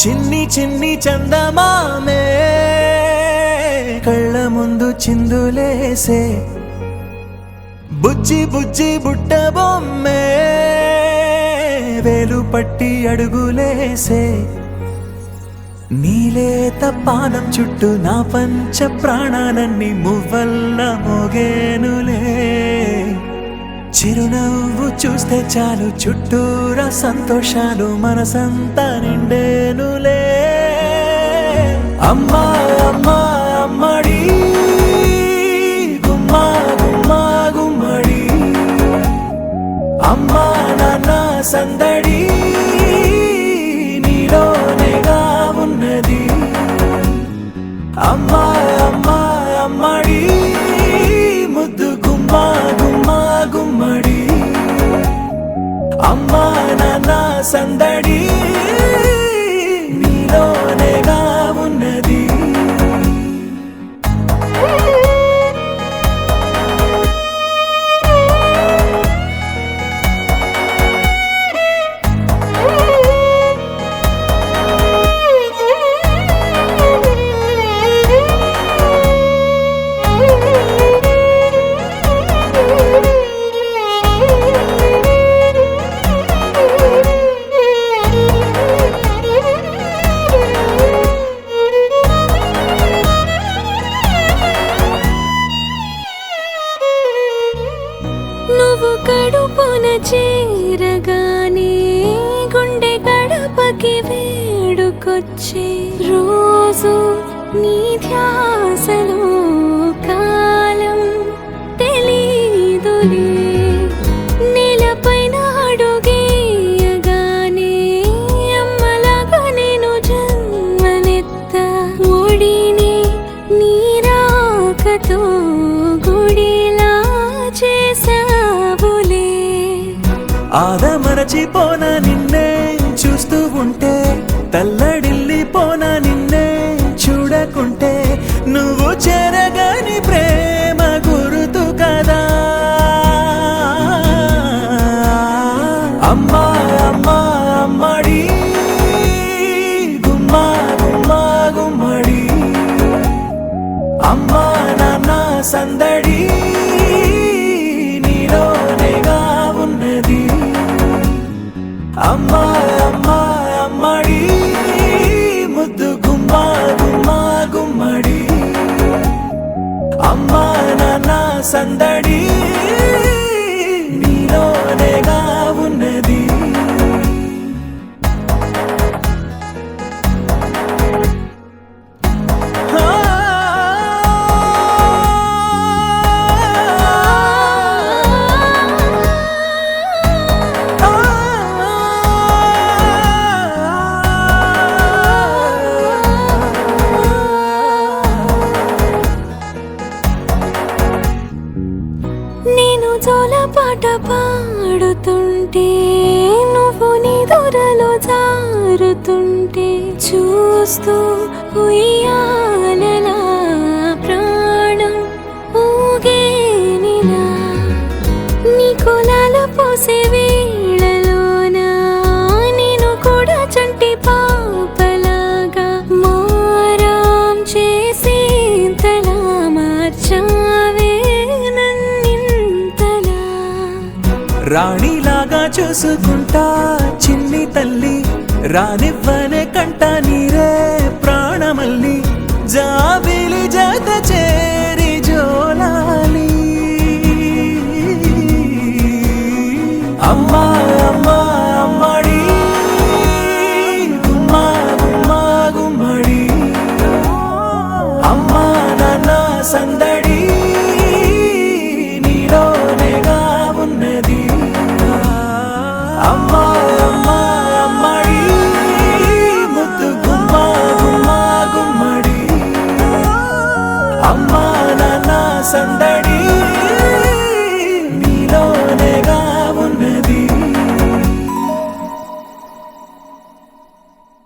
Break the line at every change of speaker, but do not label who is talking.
చిన్ని చిన్ని చందమామే కళ్ళ ముందు చిందులేసే బుజ్జి బుజ్జి బుట్ట బొమ్మే వేలు పట్టి అడుగులేసే నీలేత పానం చుట్టూ నా పంచ ప్రాణాలన్నీ మువ్వల్ల మోగేనులే చిరునవ్వు చూస్తే చాలు చుట్టూరా సంతోషాలు మనసంతా నిండేనులే అమ్మా అమ్మా అమ్మడి గుమ్మా గుమ్మా గుమ్మడి అమ్మా నాన్న సందడి నీలోనేగా ఉన్నది అమ్మా అమ్మా అమ్మడి ముద్దు గుమ్మా గుమ్మా గుమ్మడి అమ్మా నాన్న సందడి నీలోనేగా ఉన్నది
నువ్వు కడుపున చేరగానే గుండె గడపకి వేడుకొచ్చే రోజు నీ ధ్యాసలో కాలం తెలీదులే నేలపైన అడుగేయగానే అమ్మలాగా నేను జన్మనెత్త ఒడిని నీ రాకతో గుడిలా చేసావులే
ఆదమరచిపోనా నిన్నే చూస్తూ ఉంటే తల్లడిల్లిపోనా నిన్నే చూడకుంటే నువ్వు చెరగని ప్రేమ గురుతు కదా అమ్మా అమ్మా అమ్మడి గుమ్మా గుమ్మా గుమ్మడి అమ్మా నాన్న సందడి నీలోనేగా ఉన్నది అమ్మా అమ్మా అమ్మడి ముద్దు గుమ్మా గుమ్మా గుమ్మడి అమ్మా నాన్న సందడి నీలోనేగా ఉన్నది
నేను జోలపాట పాడుతుంటే నువ్వు నీ దూరలో జారుతుంటే చూస్తూ ఉయ్యాలలా ప్రాణం ఊగేనిలా నీ కులాల పోసే వేళలోన నేను కూడా చంటి పాపలాగా మారాం చేసేంతలా మార్చావే
రాణిలాగా చూసుకుంటా చిన్ని తల్లి రానివ్వనే కంట నీరే ప్రాణమల్లి జాబిలి జత చేరి జోలాలి అమ్మా అమ్మా అమ్మడి గుమ్మా గుమ్మా గుమ్మడి అమ్మా నాన్న సందడి నీలోనేగా ఉన్నది అమ్మా అమ్మా అమ్మడి ముద్దు గుమ్మా గుమ్మా గుమ్మడి అమ్మా నాన్న సందడి